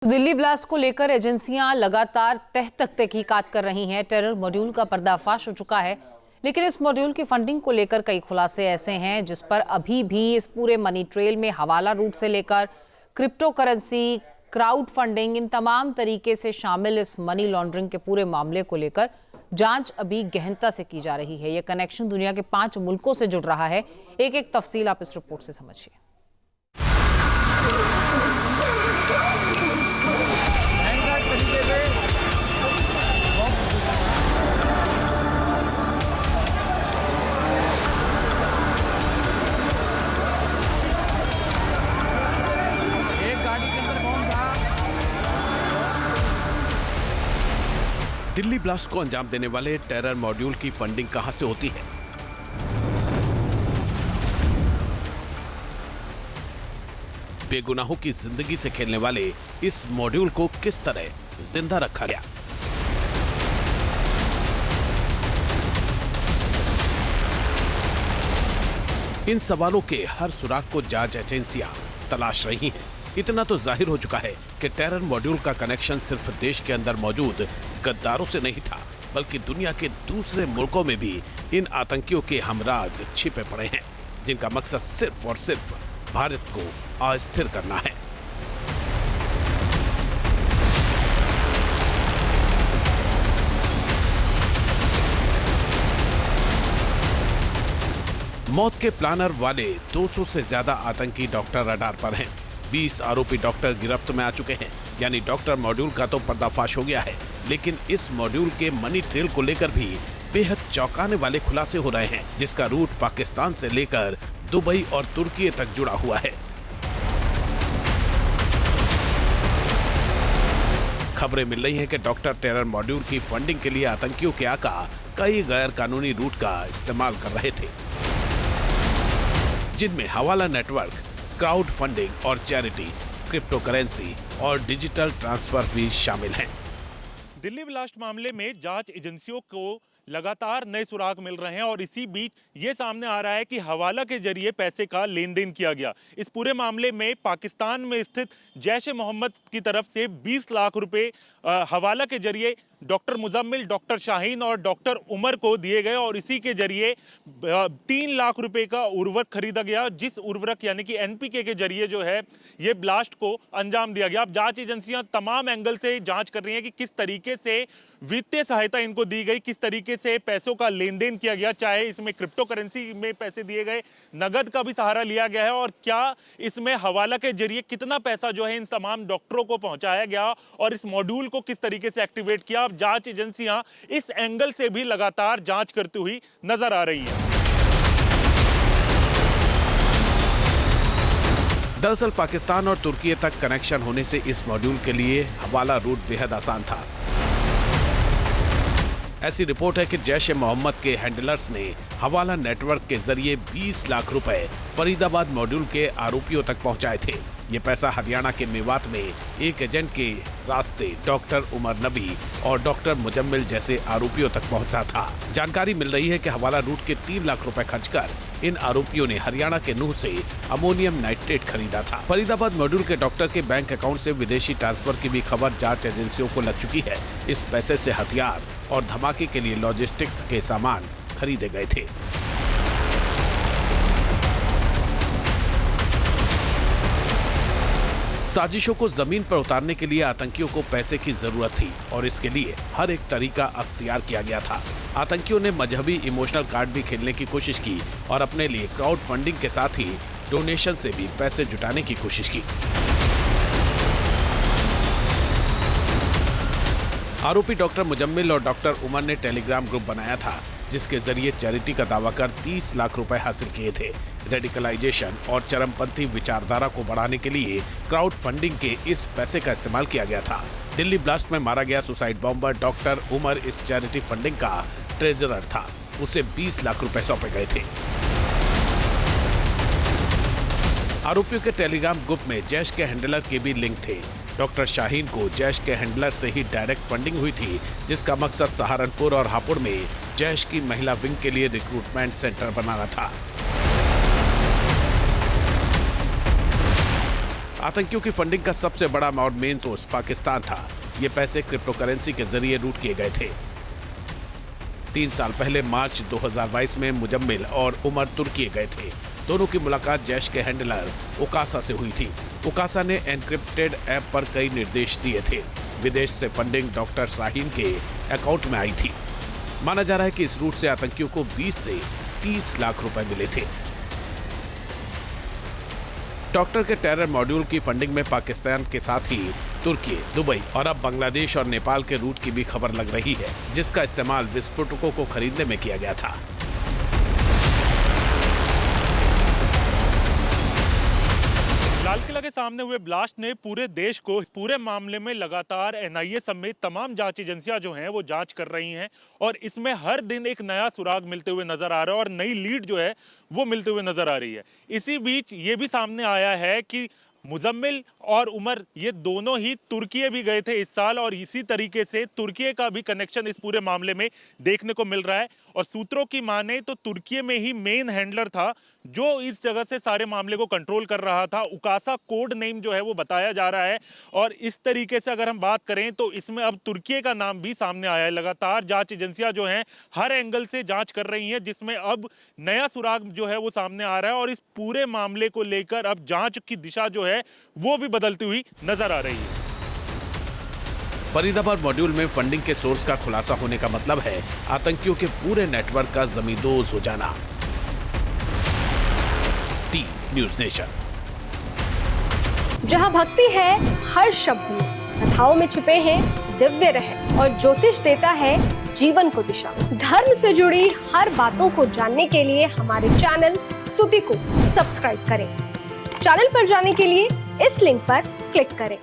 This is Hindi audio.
दिल्ली ब्लास्ट को लेकर एजेंसियां लगातार तह तक तहकीकात कर रही हैं। टेरर मॉड्यूल का पर्दाफाश हो चुका है, लेकिन इस मॉड्यूल की फंडिंग को लेकर कई खुलासे ऐसे हैं जिस पर अभी भी इस पूरे मनी ट्रेल में हवाला रूट से लेकर क्रिप्टो करेंसी, क्राउड फंडिंग, इन तमाम तरीके से शामिल इस मनी लॉन्ड्रिंग के पूरे मामले को लेकर जांच अभी गहनता से की जा रही है। यह कनेक्शन दुनिया के 5 मुल्कों से जुड़ रहा है। एक एक तफसील आप इस रिपोर्ट से समझिए। दिल्ली ब्लास्ट को अंजाम देने वाले टेरर मॉड्यूल की फंडिंग कहां से होती है? बेगुनाहों की जिंदगी से खेलने वाले इस मॉड्यूल को किस तरह जिंदा रखा गया? इन सवालों के हर सुराग को जांच एजेंसियां तलाश रही हैं। इतना तो जाहिर हो चुका है कि टेरर मॉड्यूल का कनेक्शन सिर्फ देश के अंदर मौजूद गद्दारों से नहीं था, बल्कि दुनिया के दूसरे मुल्कों में भी इन आतंकियों के हमराज छिपे पड़े हैं, जिनका मकसद सिर्फ और सिर्फ भारत को अस्थिर करना है। मौत के प्लानर वाले 200 से ज्यादा आतंकी डॉक्टर रडार पर हैं। 20 आरोपी डॉक्टर गिरफ्त में आ चुके हैं। यानी डॉक्टर मॉड्यूल का तो पर्दाफाश हो गया है, लेकिन इस मॉड्यूल के मनी ट्रेल को लेकर भी बेहद चौंकाने वाले खुलासे हो रहे हैं, जिसका रूट पाकिस्तान से लेकर दुबई और तुर्की तक जुड़ा हुआ है। खबरें मिल रही हैं कि डॉक्टर टेरर मॉड्यूल की फंडिंग के लिए आतंकियों के आका कई गैर कानूनी रूट का इस्तेमाल कर रहे थे, जिनमें हवाला नेटवर्क, क्राउड फंडिंग और चैरिटी, क्रिप्टो करेंसी और डिजिटल ट्रांसफर भी शामिल हैं। दिल्ली ब्लास्ट मामले में जांच एजेंसियों को लगातार नए सुराग मिल रहे हैं और इसी बीच ये सामने आ रहा है कि हवाला के जरिए पैसे का लेन देन किया गया। इस पूरे मामले में पाकिस्तान में स्थित जैश ए मोहम्मद की तरफ से 20 लाख रुपए हवाला के जरिए डॉक्टर मुजम्मिल, डॉक्टर शाहीन और डॉक्टर उमर को दिए गए और इसी के जरिए 3 लाख रुपए का उर्वरक खरीदा गया, जिस उर्वरक यानी कि एनपीके के जरिए जो है ये ब्लास्ट को अंजाम दिया गया। अब जांच एजेंसियां तमाम एंगल से जांच कर रही हैं कि किस तरीके से वित्तीय सहायता इनको दी गई, किस तरीके से पैसों का लेन देन किया गया, चाहे इसमें क्रिप्टो करेंसी में पैसे दिए गए, नगद का भी सहारा लिया गया है और क्या इसमें हवाला के जरिए कितना पैसा जो है इन तमाम डॉक्टरों को पहुंचाया गया और इस मॉड्यूल को किस तरीके से एक्टिवेट किया। अब जांच एजेंसियां इस एंगल से भी लगातार जांच करती हुई नजर आ रही हैं। दरअसल पाकिस्तान और तुर्की तक कनेक्शन होने से इस मॉड्यूल के लिए हवाला रूट बेहद आसान था। ऐसी रिपोर्ट है कि जैश ए मोहम्मद के हैंडलर्स ने हवाला नेटवर्क के जरिए 20 लाख रुपए फरीदाबाद मॉड्यूल के आरोपियों तक पहुंचाए थे। ये पैसा हरियाणा के मेवात में एक एजेंट के रास्ते डॉक्टर उमर नबी और डॉक्टर मुजम्मिल जैसे आरोपियों तक पहुंचा था। जानकारी मिल रही है कि हवाला रूट के 3 लाख रुपए खर्च कर इन आरोपियों ने हरियाणा के नूह से अमोनियम नाइट्रेट खरीदा था। फरीदाबाद मॉड्यूल के डॉक्टर के बैंक अकाउंट से विदेशी ट्रांसफर की भी खबर जांच एजेंसियों को लग चुकी है। इस पैसे से हथियार और धमाके के लिए लॉजिस्टिक्स के सामान खरीदे गए थे। साजिशों को जमीन पर उतारने के लिए आतंकियों को पैसे की जरूरत थी और इसके लिए हर एक तरीका अख्तियार किया गया था। आतंकियों ने मजहबी इमोशनल कार्ड भी खेलने की कोशिश की और अपने लिए क्राउड फंडिंग के साथ ही डोनेशन से भी पैसे जुटाने की कोशिश की। आरोपी डॉक्टर मुजम्मिल और डॉक्टर उमर ने टेलीग्राम ग्रुप बनाया था, जिसके जरिए चैरिटी का दावा कर 30 लाख रुपए हासिल किए थे। रेडिकलाइजेशन और चरमपंथी विचारधारा को बढ़ाने के लिए क्राउड फंडिंग के इस पैसे का इस्तेमाल किया गया था। दिल्ली ब्लास्ट में मारा गया सुसाइड बॉम्बर डॉक्टर उमर इस चैरिटी फंडिंग का ट्रेजरर था। उसे 20 लाख रुपए सौंपे गए थे। आरोपियों के टेलीग्राम ग्रुप में जैश के हैंडलर के भी लिंक थे। डॉक्टर शाहीन को जैश के हैंडलर से ही डायरेक्ट फंडिंग हुई थी, जिसका मकसद सहारनपुर और हापुड़ में जैश की महिला विंग के लिए रिक्रूटमेंट सेंटर बनाना था। आतंकियों की फंडिंग का सबसे बड़ा और मेन सोर्स पाकिस्तान था। ये पैसे क्रिप्टो करेंसी के जरिए लूट किए गए थे। 3 साल पहले मार्च 2022 में मुजम्मिल और उमर तुर्की गए थे। दोनों की मुलाकात जैश के हैंडलर उकासा से हुई थी। उकासा ने एनक्रिप्टेड ऐप पर कई निर्देश दिए थे। विदेश से फंडिंग डॉक्टर शाहीन के अकाउंट में आई थी। माना जा रहा है कि इस रूट से आतंकियों को 20 से 30 लाख रुपए मिले थे। डॉक्टर के टेरर मॉड्यूल की फंडिंग में पाकिस्तान के साथ ही तुर्की, दुबई और अब बांग्लादेश और नेपाल के रूट की भी खबर लग रही है, जिसका इस्तेमाल विस्फोटकों को खरीदने में किया गया था। लाल किला के सामने हुए ब्लास्ट ने पूरे देश को इस पूरे मामले में लगातार एनआईए समेत तमाम जांच एजेंसियां जो हैं वो जांच कर रही हैं और इसमें हर दिन एक नया सुराग मिलते हुए नजर आ रहा है और नई लीड जो है वो मिलते हुए नजर आ रही है। इसी बीच ये भी सामने आया है कि मुजम्मिल और उमर ये दोनों ही तुर्की भी गए थे इस साल और इसी तरीके से तुर्की का भी कनेक्शन इस पूरे मामले में देखने को मिल रहा है। और सूत्रों की माने तो तुर्की में ही मेन हैंडलर था जो इस जगह से सारे मामले को कंट्रोल कर रहा था। उकासा कोड नेम जो है वो बताया जा रहा है और इस तरीके से अगर हम बात करें तो इसमें अब तुर्की का नाम भी सामने आया है। लगातार जांच एजेंसियां जो हैं हर एंगल से जांच कर रही हैं, जिसमें अब नया सुराग जो है वो सामने आ रहा है और इस पूरे मामले को लेकर अब जांच की दिशा जो है वो भी बदलती हुई नजर आ रही है। फरीदाबाद मॉड्यूल में फंडिंग के सोर्स का खुलासा होने का मतलब है आतंकियों के पूरे नेटवर्क का जमींदोज हो जाना। T news nation. जहां भक्ति है हर शब्द में, कथाओं में छिपे हैं दिव्य रहस्य और ज्योतिष देता है जीवन को दिशा। धर्म से जुड़ी हर बातों को जानने के लिए हमारे चैनल स्तुति को सब्सक्राइब करें। चैनल पर जाने के लिए इस लिंक पर क्लिक करें।